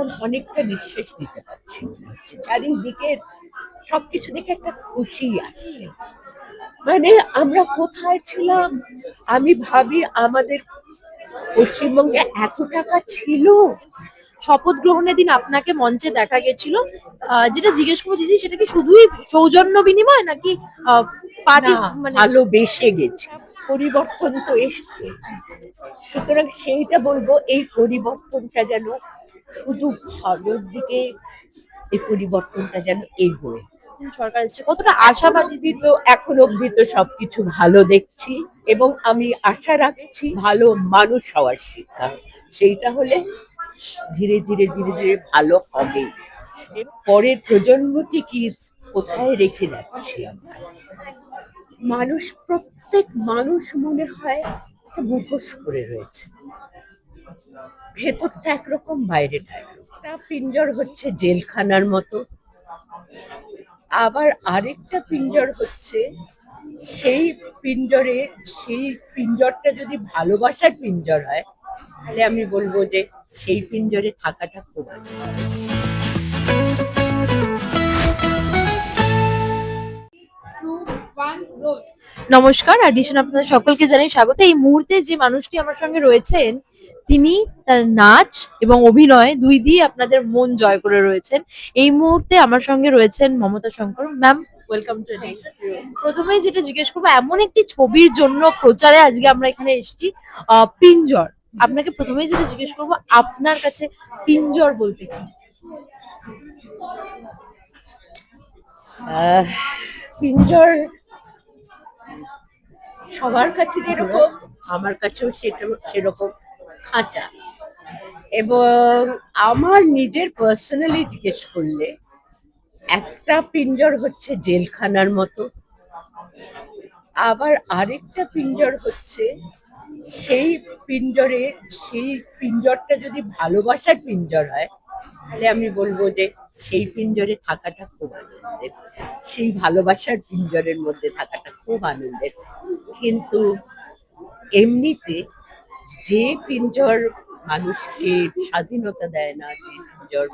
এখন অনেকটা নিঃশ্বাস নিতে পারছি মনে হচ্ছে। চারিদিকে সবকিছু দেখে একটা খুশি আসছে। মানে আমরা কোথায় ছিলাম? আমি ভাবি আমাদের পশ্চিমবঙ্গে এত টাকা ছিল। শপথ গ্রহণের দিন আপনাকে মঞ্চে দেখা গেছিল। যেটা জিজ্ঞেস করবো দিদি, সেটা কি শুধুই সৌজন্য বিনিময় নাকি না, পার্টির মানে? ভালোবেসে গেছি। পরিবর্তন তো এসছে, সুতরাং সেইটা বলবো, এই পরিবর্তনটা যেন শুধু ভালোর দিকে, এই পরিবর্তনটা যেন এগোয়। সরকার এসছে কতটা আশাবাদী? এখন অব্দি তো সবকিছু ভালো দেখছি, এবং আমি আশা রাখছি ভালো মানুষ হওয়ার শিক্ষা, সেইটা হলে ধীরে ধীরে ধীরে ধীরে ভালো হবে। পরের প্রজন্মকে কি কোথায় রেখে যাচ্ছি আমরা? মানুষ, প্রত্যেক মানুষ মনে হয় একটা মুখোশ করে রয়েছে, ভেতরটা একরকম বাইরেটা একরকম। একটা পিঞ্জর হচ্ছে জেলখানার মতো, আবার আরেকটা পিঞ্জর হচ্ছে সেই পিঞ্জরে, সেই পিঞ্জরটা যদি ভালোবাসার পিঞ্জর হয়, তাহলে আমি বলবো যে সেই পিঞ্জরে থাকাটা খুব ভালো। নমস্কার, অডিশন আপনাদের সকলকে জানাই স্বাগত। এই মুহূর্তে যে মানুষটি আমার সঙ্গে রয়েছেন, তিনি তার নাচ এবং অভিনয় দুই দিয়ে আপনাদের মন জয় করে রয়েছেন। এই মুহূর্তে আমার সঙ্গে রয়েছেন Mamata Shankar ma'am. Welcome to audition. প্রথমেই যেটা জিজ্ঞেস করবো, এমন একটি ছবির জন্য প্রচারে আজকে আমরা এখানে এসেছি, পিঞ্জর। আপনাকে প্রথমেই যেটা জিজ্ঞেস করবো, আপনার কাছে পিঞ্জর বলতে কি? পিঞ্জর সবার কাছে যেরকম, আমার কাছেও সেটা সেরকম খাঁচা। এবং আমার নিজের পার্সোনালি জিজ্ঞেস করলে, একটা পিঞ্জর হচ্ছে জেলখানার মতো, আবার আরেকটা পিঞ্জর হচ্ছে সেই পিঞ্জরে, সেই পিঞ্জরটা যদি ভালোবাসার পিঞ্জর হয়, তাহলে আমি বলবো যে সেই পিঞ্জরে থাকাটা খুব আনন্দের, সেই ভালোবাসার পিঞ্জরের মধ্যে থাকাটা খুব আনন্দের। কিন্তু এমনিতে যে পিঞ্জর মানুষকে স্বাধীনতা দেয় না, যে পিঞ্জর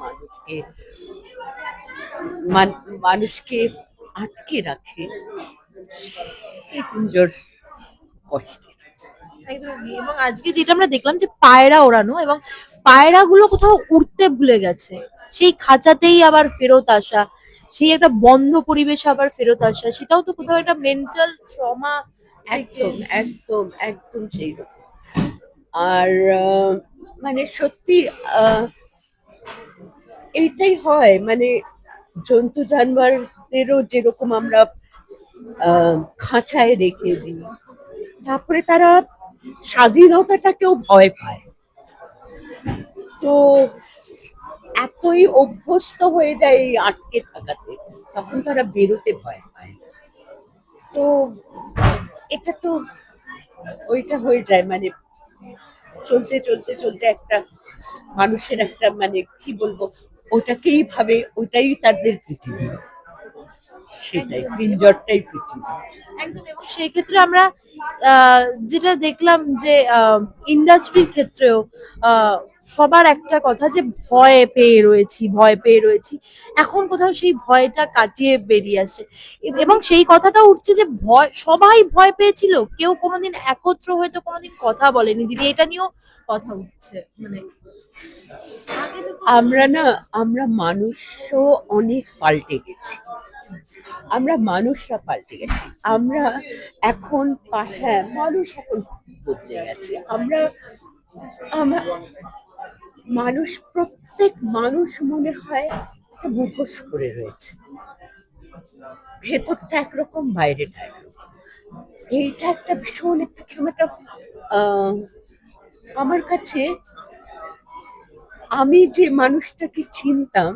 মানুষকে আটকে রাখে, সেই পিঞ্জর কষ্টের। একদমই। এবং আজকে যেটা আমরা দেখলাম যে পায়রা ওড়ানো, এবং পায়রাগুলো কোথাও উড়তে ভুলে গেছে, সেই খাঁচাতেই আবার ফেরত আসা, সেই একটা বন্ধ পরিবেশে আবার ফেরত আসা, সেটাও তো কোথাও একটা মেন্টাল ট্রমা। একদম একদম একদম সেই রকম। আর মানে সত্যি, এইটাই হয়, মানে জন্তু জানোয়ারদেরও যেরকম আমরা খাঁচায় রেখে দিই, তারপরে তারা স্বাধীনতাটাকেও ভয় পায়। তো এতই অভ্যস্ত হয়ে যায় এই আটকে থাকাতে, তখন তারা বেরোতে ভয় পায়। তো এটা তো ওইটা হয়ে যায়, মানে চলতে চলতে চলতে একটা মানুষের একটা, মানে কি বলবো, ওটাকেই ভাবে ওটাই তাদের পৃথিবী, সেটাই পিঞ্জরটাই পৃথিবী। একদম। এবং সেই ক্ষেত্রে আমরা যেটা দেখলাম যে ইন্ডাস্ট্রির ক্ষেত্রেও সবার একটা কথা যে ভয় পেয়ে রয়েছি, ভয় পেয়ে রয়েছি। এখন কোথাও সেই ভয়টা কাটিয়ে বেরিয়ে আসছে, এবং সেই কথাটা উঠছে যে ভয়, সবাই ভয় পেয়েছিল, কেউ কোনোদিন একত্র হয়তো কোনোদিন কথা বলেনি। দিদি, এটা নিয়েও কথা উঠছে মানে। আমরা না, আমরা মানুষও অনেক পাল্টে গেছি, আমরা মানুষরা পাল্টে গেছি। আমরা এখন হ্যাঁ, মানুষ এখন বদলে গেছে। আমরা মানুষ, প্রত্যেক মানুষ মনে হয় একটা মুখোশ করে রয়েছে, ভেতরটা একরকম বাইরেটা একরকম। এইটা একটা ভীষণ একটা কেমন একটা, আমার কাছে, আমি যে মানুষটাকে চিনতাম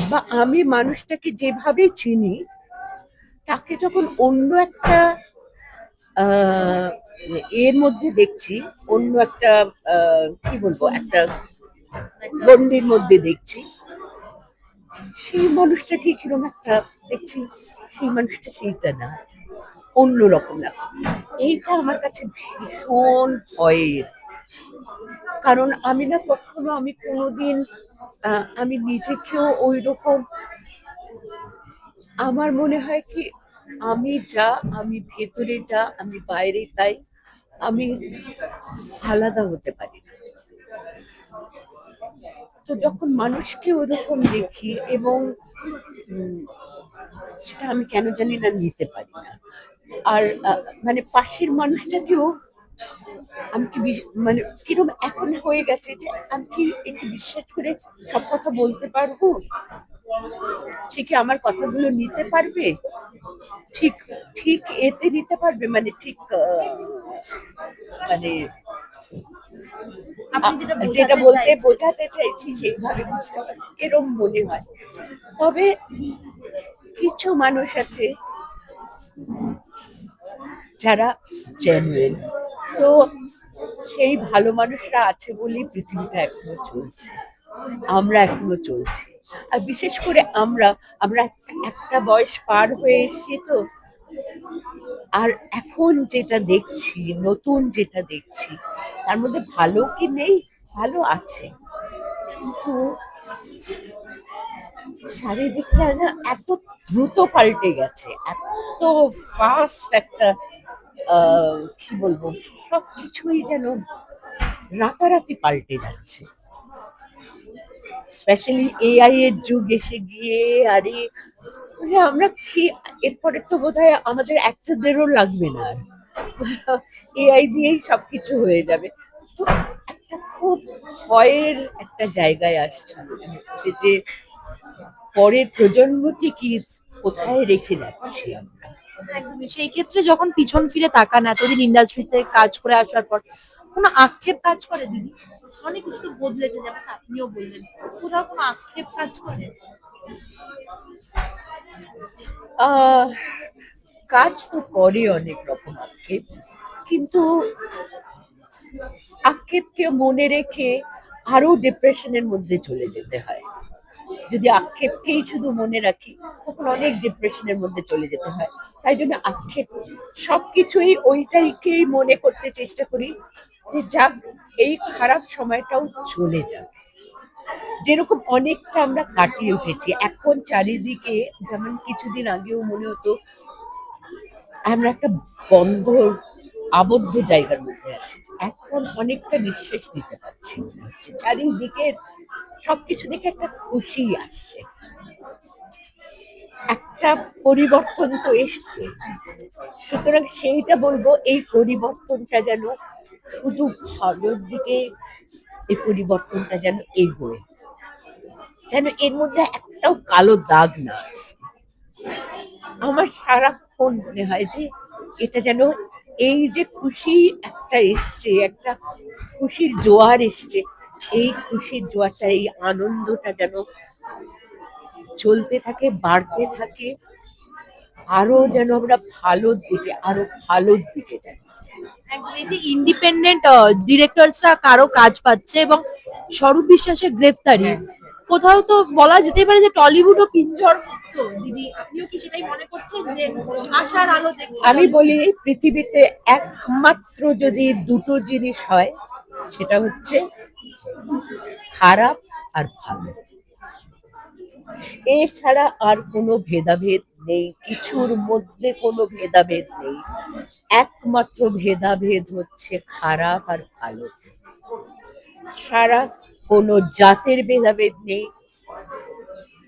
বা আমি মানুষটাকে যেভাবে চিনি, তাকে যখন অন্য একটা এর মধ্যে দেখছি, অন্য একটা কি বলবো, একটা গণ্ডির মধ্যে দেখছি, সেই মানুষটাকে কিরকম একটা দেখছি, সেই মানুষটা সেইটা না, অন্যরকম লাগছে। এইটা আমার কাছে ভীষণ ভয়ের। কারণ আমি না কখনো, আমি কোনোদিন আমি নিজেকেও ওই রকম, আমার মনে হয় কি, আমি যা, আমি ভেতরে যা, আমি বাইরে তাই, আমি আলাদা হতে পারি না। তো যখন মানুষকে ওরকম দেখি এবং উম, সেটা আমি কেন জানি না নিতে পারি না। আর মানে পাশের মানুষটাকেও আমি কি মানে কিরকম এখন হয়ে গেছে যে আমি কি একটু বিশ্বাস করে সব কথা বলতে পারবো, সে কি আমার কথাগুলো নিতে পারবে, ঠিক ঠিক এতে নিতে পারবে, মানে ঠিক মানে আপনি যেটা যেটা বোঝাতে বলতে চাইছেন। বোঝাতে চাইছি সেইভাবে বুঝতে পারবে এরম মনে হয়। তবে কিছু মানুষ আছে যারা জেনুইন, তো সেই ভালো মানুষরা আছে বলেই পৃথিবীটা এখনো চলছে, আমরা এখনো চলছি। আর বিশেষ করে আমরা আমরা একটা বয়স পার হয়ে এসেছি তো, আর এখন যেটা দেখছি, নতুন যেটা দেখছি, তার মধ্যে ভালো কি নেই, ভালো আছে, কিন্তু চারিদিকটা না এত দ্রুত পাল্টে গেছে, এত ফাস্ট একটা কি বলবো, সবকিছুই যেন রাতারাতি পাল্টে যাচ্ছে। স্পেশালি এআই এর যুগ এসে গিয়ে, আরে মানে আমরা কি, এরপরে তো বোধহয় আমাদের অ্যাক্টরদেরও লাগবে না আর, এআই দিয়েই সবকিছু হয়ে যাবে। তো একটা খুব ভয়ের একটা জায়গায় আসছে, মনে হচ্ছে যে পরের প্রজন্মকে কি কোথায় রেখে যাচ্ছি আমরা। একদমই। সেই ক্ষেত্রে যখন পিছন ফিরে তাকান এতদিন ইন্ডাস্ট্রিতে কাজ করে আসার পর, কোনো আক্ষেপ কাজ করে দিদি? অনেক কিছু তো বদলেছে, যেমন আপনিও বললেন, কোথাও কোনো আক্ষেপ কাজ করে? আহ কাজ তো করে অনেক রকম আক্ষেপ, কিন্তু আক্ষেপকে মনে রেখে আরো ডিপ্রেশনের মধ্যে চলে যেতে হয়। যদি আক্ষেপকেই শুধু মনে রাখি, তখন অনেক ডিপ্রেশনের মধ্যে চলে যেতে হয়। তাই জন্য আক্ষেপ, সবকিছুই ওইটাকেই মনে করতে চেষ্টা করি যে যাক, এই খারাপ সময়টাও চলে যাবে। যেরকম অনেকটা আমরা কাটিয়ে উঠেছি, এখন চারিদিকে, যেমন কিছুদিন আগেও মনে হতো আমরা একটা বন্ধ, আবদ্ধ জায়গার মধ্যে আছি, এখন অনেকটা নিঃশ্বাস নিতে পারছি, মনে হচ্ছে চারিদিকে সবকিছু দেখে একটা খুশি আসছে, একটা পরিবর্তন তো এসছে। সুতরাং সেইটা বলবো, এই পরিবর্তনটা যেন শুধু ভালোর দিকে, এই পরিবর্তনটা যেন এগোয়, যেন এর মধ্যে একটাও কালো দাগ না আসে। আমার সারাক্ষণ মনে হয় যে এটা যেন, এই যে খুশি একটা এসছে, একটা খুশির জোয়ার এসছে, এই খুশির জোয়ারটা, এই আনন্দটা যেন চলতে থাকে, বাড়তে থাকে, আরো যেন আমরা ভালোর দিকে, আরো ভালোর দিকে যাই। একদম। এই যে ইন্ডিপেন্ডেন্ট ডিরেক্টরসরা কারো কাজ পাচ্ছে এবং স্বরূপ বিশ্বাসের গ্রেফতারি, কোথাও তো বলা যেতেই পারে যে টলিউডও পিঞ্জর মুক্ত। দিদি, আপনিও কি সেটাই মনে করছেন যে আশার আলো দেখছেন? আমি বলি, পৃথিবীতে একমাত্র যদি দুটো জিনিস হয়, সেটা হচ্ছে খারাপ আর ভালো, এছাড়া আর কোনো ভেদাভেদ নেই, কিছুর মধ্যে কোনো ভেদাভেদ নেই। একমাত্র ভেদাভেদ হচ্ছে খারাপ আর ভালো। সারা কোনো জাতের ভেদাভেদ নেই,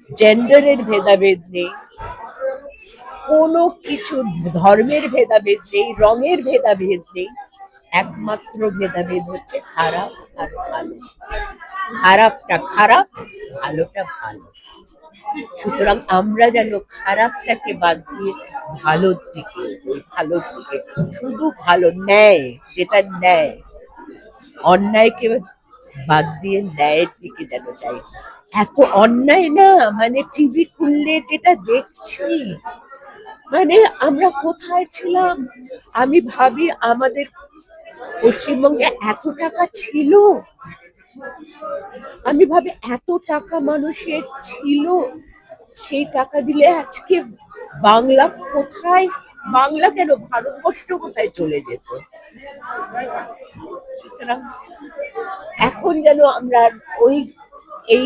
জেন্ডারের ভেদাভেদ নেই, কোনো কিছু ধর্মের ভেদাভেদ নেই, রঙের ভেদাভেদ নেই। একমাত্র ভেদাভেদ হচ্ছে খারাপ আর ভালো। খারাপটা খারাপ, ভালোটা ভালো। সুতরাং আমরা যেন খারাপটাকে বাদ দিয়ে ভালোর দিকে, ওই ভালোর দিকে, শুধু ভালো, ন্যায়, যেটা ন্যায়, অন্যায়কে বাদ দিয়ে ন্যায়ের দিকে যেন যাই। এত অন্যায় না, মানে টিভি খুললে যেটা দেখছি, মানে আমরা কোথায় ছিলাম। আমি ভাবি আমাদের পশ্চিমবঙ্গে এত টাকা ছিল, আমি ভাবি এত টাকা মানুষের ছিল, সেই টাকা দিলে আজকে বাংলা কোথায় বাংলা কেন, ভারতবর্ষ কোথায় চলে যেত। সুতরাং এখন যেন আমরা ওই এই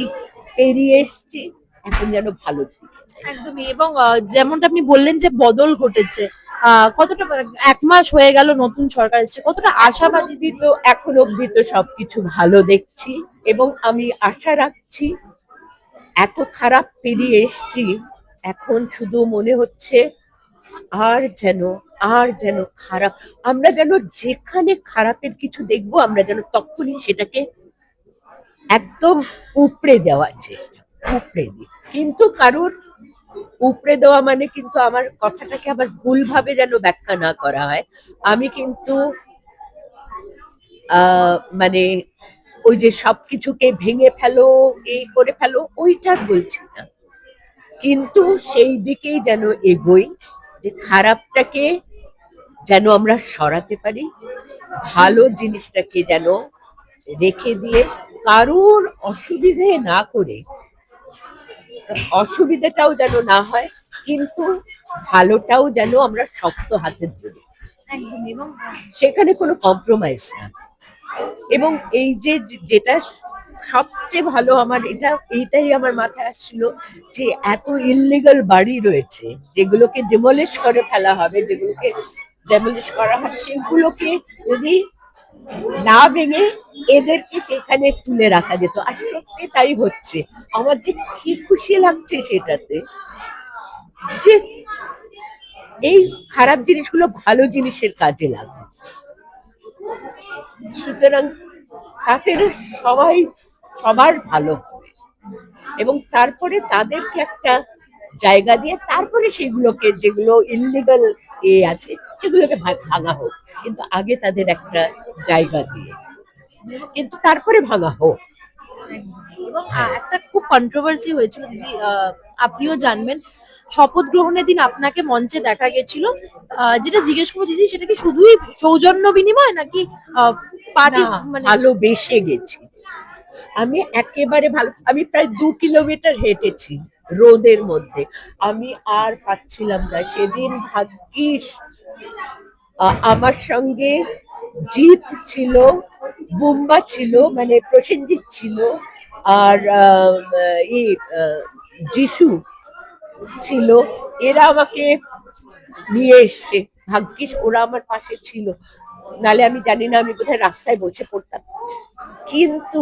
পেরিয়ে এসছি, এখন যেন ভালো দিকে যাই। একদমই। এবং যেমনটা আপনি বললেন যে বদল ঘটেছে, কতটা মানে 1 মাস হয়ে গেল নতুন সরকার এসেছে, কতটা আশাবাদী? অব্দি তো এখন অব্দি তো সবকিছু ভালো দেখছি, এবং আমি আশা রাখছি এত খারাপ পেরিয়ে এসছি, এখন শুধু মনে হচ্ছে আর যেন খারাপ, আমরা যেন যেখানে খারাপের কিছু দেখবো আমরা যেন তখনই সেটাকে একদম উপড়ে দেওয়ার চেষ্টা, উপড়ে দিই। কিন্তু কারোর উপড়ে দেওয়া মানে কিন্তু আমার কথাটাকে আবার ভুলভাবে যেন ব্যাখ্যা না করা হয়, আমি কিন্তু মানে ওই যে সবকিছুকে ভেঙে ফেলো, এই করে ফেলো, ওইটা বলছি না, কিন্তু সেই দিকেই যেন এগোই, যে খারাপটাকে যেন আমরা সরাতে পারি, ভালো জিনিসটাকে যেন রেখে দিয়ে কারোর অসুবিধে না করে, অসুবিধাটাও যেন না হয়, কিন্তু ভালোটাও যেন আমরা শক্ত হাতে ধরি, একদমই। এবং সেখানে কোনো কম্প্রোমাইজ না। এবং এই যে যেটা সবচেয়ে ভালো, আমার এইটাই আমার মাথায় আসছিল, যে এত ইললিগাল বাড়ি রয়েছে যেগুলোকে ডিমলিশ করে ফেলা হবে, যেগুলোকে ডেমলিশ করা হবে, সেগুলোকে যদি না ভেঙে এদেরকে সেখানে তুলে রাখা যেত, আর সত্যি তাই হচ্ছে। আমার যে কি খুশি লাগছে সেটাতে, যে এই খারাপ জিনিসগুলো ভালো জিনিসের কাজে লাগবে, সুতরাং তাতে সবাই সবার ভালো হবে, এবং তারপরে তাদেরকে একটা জায়গা দিয়ে তারপরে সেগুলোকে, যেগুলো ইললিগাল আছে সেগুলোকে ভাঙা হোক, কিন্তু আগে তাদের একটা জায়গা দিয়ে, কিন্তু তারপরে ভাঙা হোক। এবং একটা খুব কন্ট্রোভার্সি হয়েছিল দিদি, আপনিও জানবেন। শপথ গ্রহণের দিন আপনাকে মঞ্চে দেখা গেছিল, যেটা জিজ্ঞেস করবো দিদি, সেটা কি শুধুই সৌজন্য বিনিময় নাকি পার্টি না, মানে? ভালোবেসে গেছি আমি, একেবারে ভালো। আমি প্রায় 2 কিলোমিটার হেঁটেছি রোদের মধ্যে, আমি আর পাচ্ছিলাম না সেদিন। ভাগ্যিস আমার সঙ্গে জিৎ ছিল, বুম্বা ছিল, মানে প্রসেনজিৎ ছিল, আর যিশু ছিল, এরা আমাকে নিয়ে এসছে, ভাগ্যিস ওরা আমার পাশে ছিল, নালে আমি জানি না, আমি কোথায় রাস্তায় বসে পড়তাম। কিন্তু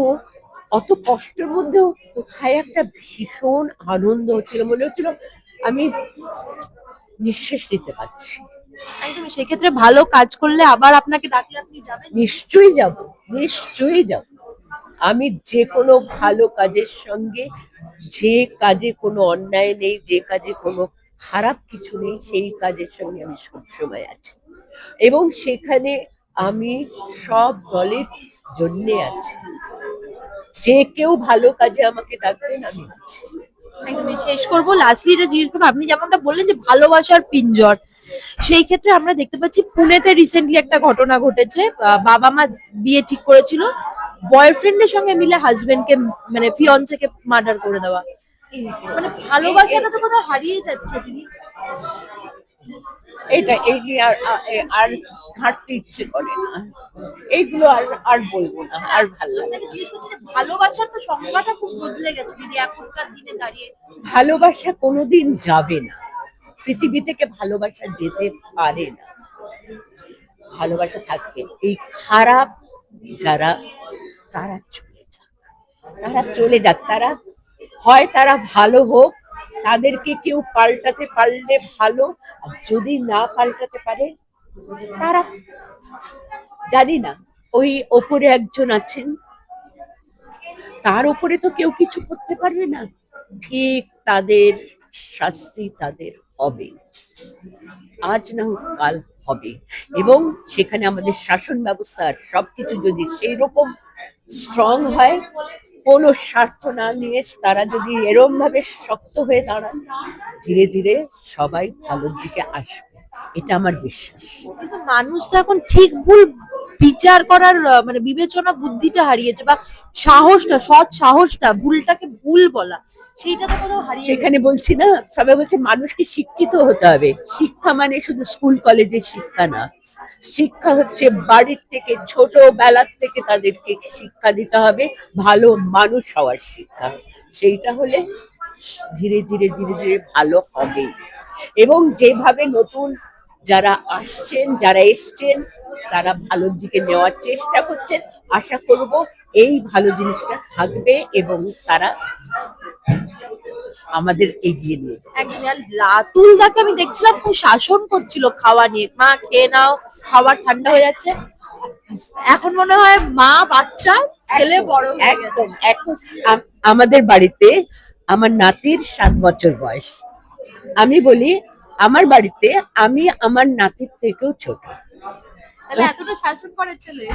অত কষ্টের মধ্যেও কোথায় একটা ভীষণ আনন্দ হচ্ছিল, মনে হচ্ছিল আমি নিঃশ্বাস নিতে পারছি। একদমই। সেক্ষেত্রে ভালো কাজ করলে আবার আপনাকে ডাকলে আপনি যাবেন? নিশ্চয়ই যাব, নিশ্চয়ই যাব। আমি যে কোনো ভালো কাজের সঙ্গে, যে কাজে কোনো অন্যায় নেই, যে কাজে কোনো খারাপ কিছু নেই, সেই কাজের সঙ্গে আমি সবসময় আছি, এবং সেখানে আমি সব দলের জন্য আছি, যে কেউ ভালো কাজে আমাকে ডাকবেন, আমি আছি। একদমই। শেষ করবো, লাস্টলি এটা জিজ্ঞেস করবো, আপনি যেমনটা বললেন যে ভালোবাসার পিঞ্জর, সেই ক্ষেত্রে আমরা দেখতে পাচ্ছি পুনেতে রিসেন্টলি একটা ঘটনা ঘটেছে, বাবা মা বিয়ে ঠিক করেছিল, বয়ফ্রেন্ডের সঙ্গে মিলে হাজবেন্ডকে মানে ফিয়ন্সেকে মার্ডার করে দেওয়া, মানে ভালোবাসাটা তো কোথাও হারিয়ে যাচ্ছে দিদি। এটা এই নিয়ে আর ঘাটতে ইচ্ছে করে না, এইগুলো আর আর বলবো না, আর ভালো লাগে না। আপনাকে জিজ্ঞেস করছি যে ভালোবাসার তো সংজ্ঞাটা খুব বদলে গেছে দিদি এখনকার দিনে দাঁড়িয়ে। ভালোবাসা কোনোদিন যাবে না, পৃথিবী থেকে ভালোবাসা যেতে পারে না, ভালোবাসা থাকবে। এই খারাপ যারা, তারা চলে যাক, তারা চলে যাক, তারা হয় তারা ভালো হোক, তাদেরকে কেউ পাল্টাতে পারলে ভালো, আর যদি না পাল্টাতে পারে, তারা, জানি না, ওই ওপরে একজন আছেন, তার উপরে তো কেউ কিছু করতে পারবে না, ঠিক তাদের শাস্তি তাদের হবে, আজ না হোক কাল হবে, এবং সেখানে আমাদের শাসন ব্যবস্থা সবকিছু যদি সেই রকম স্ট্রং হয়, কোনো স্বার্থ না নিয়ে তারা যদি এরম ভাবে শক্ত হয়ে দাঁড়ান, ধীরে ধীরে সবাই ভালোর দিকে আসবে, এটা আমার বিশ্বাস। কিন্তু মানুষ তো এখন ঠিক ভুল বিচার করার মানে বিবেচনা বুদ্ধিটা হারিয়েছে, বা সাহসটা, সৎ সাহসটা, ভুলটাকে ভুল বলা, সেইটা তো কোথাও হারিয়ে সেখানে বলছি না, সবাই বলছে মানুষকে শিক্ষিত হতে হবে। শিক্ষা মানে শুধু স্কুল কলেজের শিক্ষা না, শিক্ষা হচ্ছে বাড়ির থেকে, ছোটবেলার থেকে তাদেরকে শিক্ষা দিতে হবে, ভালো মানুষ হওয়ার শিক্ষা। সেইটা হলে ধীরে ধীরে ধীরে ধীরে ভালো হবে। এবং যেভাবে নতুন যারা আসছেন, যারা এসছেন, তারা ভালোর দিকে নেওয়ার চেষ্টা করছেন, আশা করব এই ভালো জিনিসটা থাকবে এবং তারা আমাদের এগিয়ে নিয়ে যাবে। একদম। আর রাতুল দাকে আমি দেখছিলাম খুব শাসন করছিল খাওয়া নিয়ে, মা খেয়ে নাও, খাবার ঠান্ডা হয়ে যাচ্ছে। এখন মনে হয় মা বাচ্চা, ছেলে বড় হয়ে গেছে। একদম। এখন আমাদের বাড়িতে আমার নাতির 7 বছর বয়স। আমি বলি আমার বাড়িতে আমি আমার নাতির থেকেও ছোট। তাহলে এতটা শাসন করে ছেলে?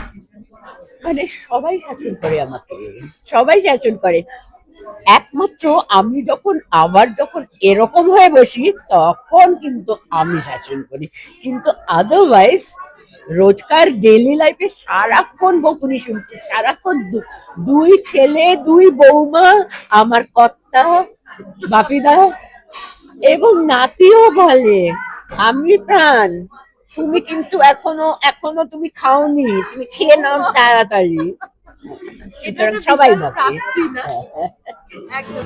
মানে সবাই শাসন করে আমাকে, সবাই শাসন করে। একমাত্র আমি যখন এরকম হয়ে বসি, তখন কিন্তু আমি শাসন করি। কিন্তু আদারওয়াইজ রোজকার ডেইলি লাইফে সারাক্ষণ বকুনি শুনছি, সারাক্ষণ দুই ছেলে, দুই বৌমা, আমার কর্তা, বাপিদা এবং নাতিও বলে আমি প্রাণ, তুমি কিন্তু এখনো তুমি খাওনি, তুমি খেয়ে নাও তাড়াতাড়ি। এটা সুতরাং সবাই বিশাল বলে। প্রাপ্তি না? একদম।